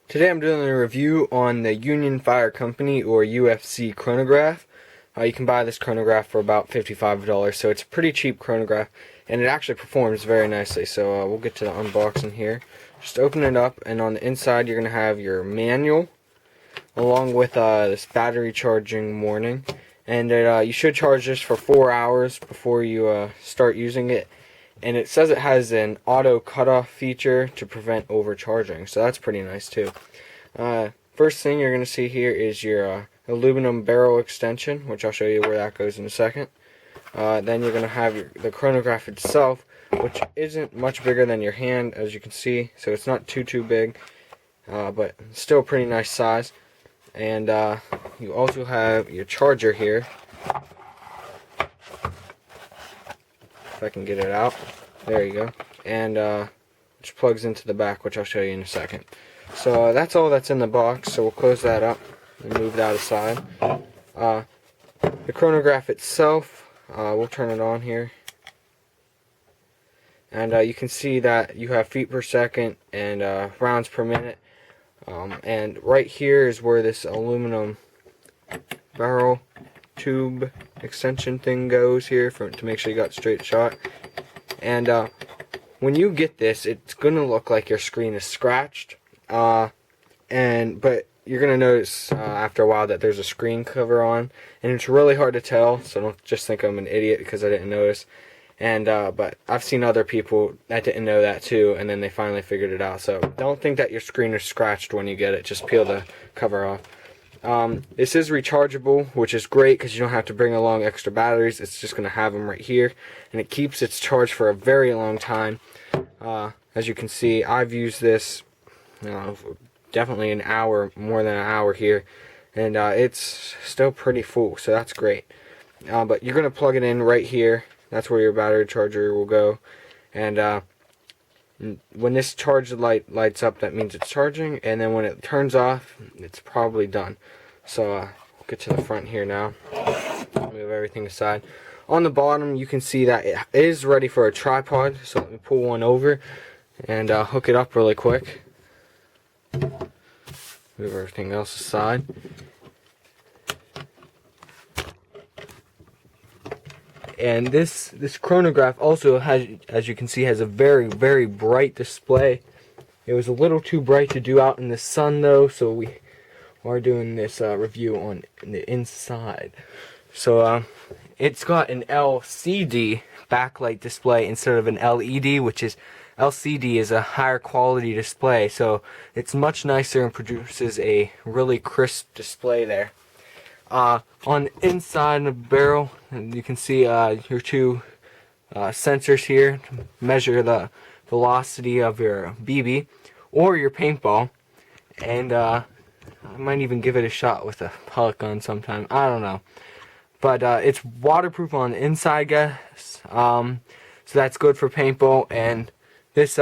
Today I'm doing a review on the Union Fire Company or UFC Chronograph. You can buy this chronograph for about $55, so it's a pretty cheap chronograph, and it actually performs very nicely. So we'll get to the unboxing here. Just open it up, and on the inside you're going to have your manual, along with this battery charging warning. And you should charge this for 4 hours before you start using it. And it says it has an auto cutoff feature to prevent overcharging, so that's pretty nice too. First thing you're going to see here is your aluminum barrel extension, which I'll show you where that goes in a second. Then you're going to have the chronograph itself, which isn't much bigger than your hand, as you can see, so it's not too big, but still a pretty nice size. And you also have your charger here. If I can get it out. There you go. And which plugs into the back, which I'll show you in a second. So that's all that's in the box, so we'll close that up and move that aside. The chronograph itself, we'll turn it on here. And you can see that you have feet per second and rounds per minute. And right here is where this aluminum barrel tube extension thing goes here to make sure you got straight shot. And when you get this, it's gonna look like your screen is scratched, but you're gonna notice after a while that there's a screen cover on, and it's really hard to tell. So don't just think I'm an idiot because I didn't notice. And but I've seen other people that didn't know that too, and then they finally figured it out. So don't think that your screen is scratched when you get it. Just peel the cover off. This is rechargeable, which is great because you don't have to bring along extra batteries. It's just going to have them right here, and it keeps its charge for a very long time. As you can see, I've used this definitely an hour, more than an hour here, and it's still pretty full, so that's great. But you're going to plug it in right here. That's where your battery charger will go, and when this charge light lights up, that means it's charging, and then when it turns off, it's probably done. So we'll get to the front here now. Move everything aside. On the bottom, you can see that it is ready for a tripod, so let me pull one over and hook it up really quick. Move everything else aside. And this chronograph also has, as you can see, has a very bright display. It was a little too bright to do out in the sun though, so we are doing this review on the inside. So it's got an LCD backlight display instead of an LED, which is LCD is a higher quality display, so it's much nicer and produces a really crisp display there. On the inside of the barrel, you can see your two sensors here to measure the velocity of your BB or your paintball, and I might even give it a shot with a pellet gun sometime. I don't know, but it's waterproof on the inside, guys. So that's good for paintball. And this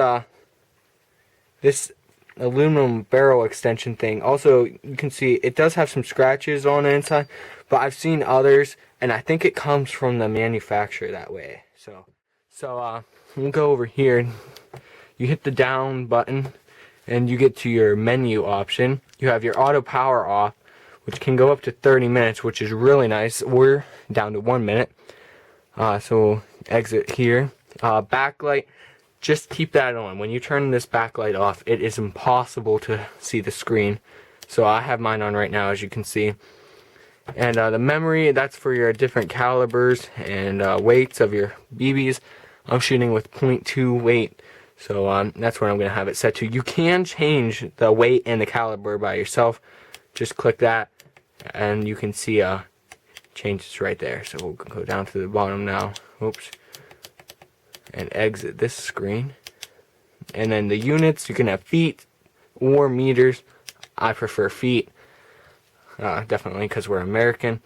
aluminum barrel extension thing, also you can see it does have some scratches on the inside, but I've seen others, and I think it comes from the manufacturer that way. So we'll go over here. You hit the down button and you get to your menu option. You have your auto power off, which can go up to 30 minutes, which is really nice. We're down to 1 minute. So we'll exit here. Backlight, just keep that on. When you turn this backlight off, it is impossible to see the screen. So I have mine on right now, as you can see. And the memory, that's for your different calibers and weights of your BBs. I'm shooting with .2 weight, so that's where I'm going to have it set to. You can change the weight and the caliber by yourself. Just click that, and you can see changes right there. So we'll go down to the bottom now. Oops. And exit this screen. And then the units, you can have feet or meters. I prefer feet, definitely because we're American.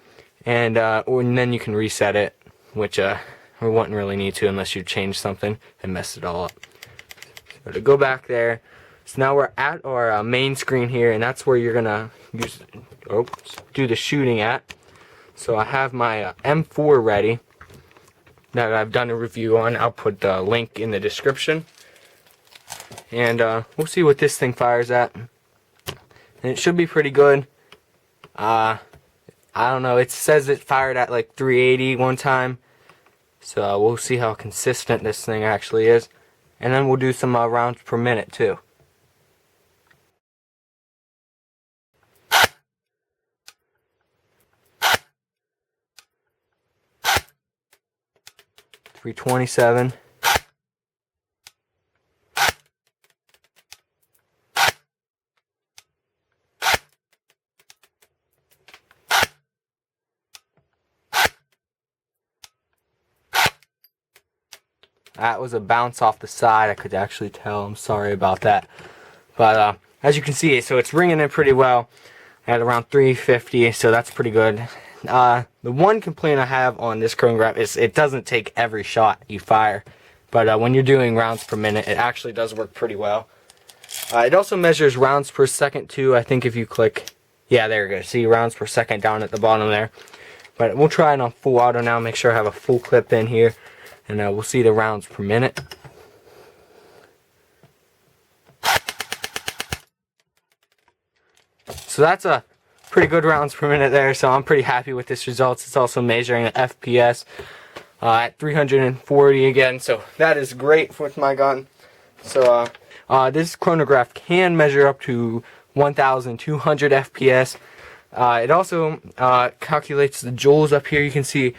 And then you can reset it, which we wouldn't really need to unless you change something and mess it all up. So to go back there, so now we're at our main screen here, and that's where you're gonna do the shooting at. So I have my M4 ready that I've done a review on. I'll put the link in the description. And we'll see what this thing fires at. and it should be pretty good. I don't know, it says it fired at like 380 one time, so we'll see how consistent this thing actually is, and then we'll do some rounds per minute too. .327. That was a bounce off the side. I could actually tell. I'm sorry about that. But as you can see, so it's ringing in pretty well at around 350, so that's pretty good. The one complaint I have on this chronograph is it doesn't take every shot you fire. But when you're doing rounds per minute, it actually does work pretty well. It also measures rounds per second too. I think if you click, yeah, there you go. See rounds per second down at the bottom there. But we'll try it on full auto now. Make sure I have a full clip in here. And we'll see the rounds per minute. So that's a pretty good rounds per minute there. So I'm pretty happy with this results. It's also measuring the FPS at 340 again. So that is great with my gun. So this chronograph can measure up to 1,200 FPS. It also calculates the joules up here. You can see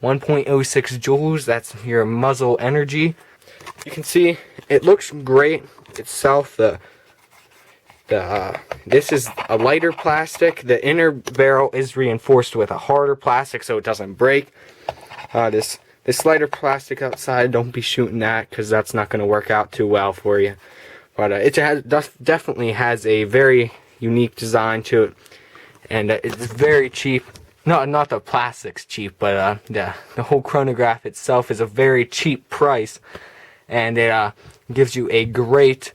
1.06 joules, that's your muzzle energy. You can see it looks great itself. This is a lighter plastic. The inner barrel is reinforced with a harder plastic so it doesn't break. This lighter plastic outside, don't be shooting that because that's not going to work out too well for you. But it definitely has a very unique design to it, and it's very cheap. No, not the plastic's cheap, but the whole chronograph itself is a very cheap price, and it gives you a great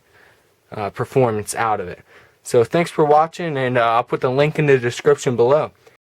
performance out of it. So thanks for watching, and I'll put the link in the description below.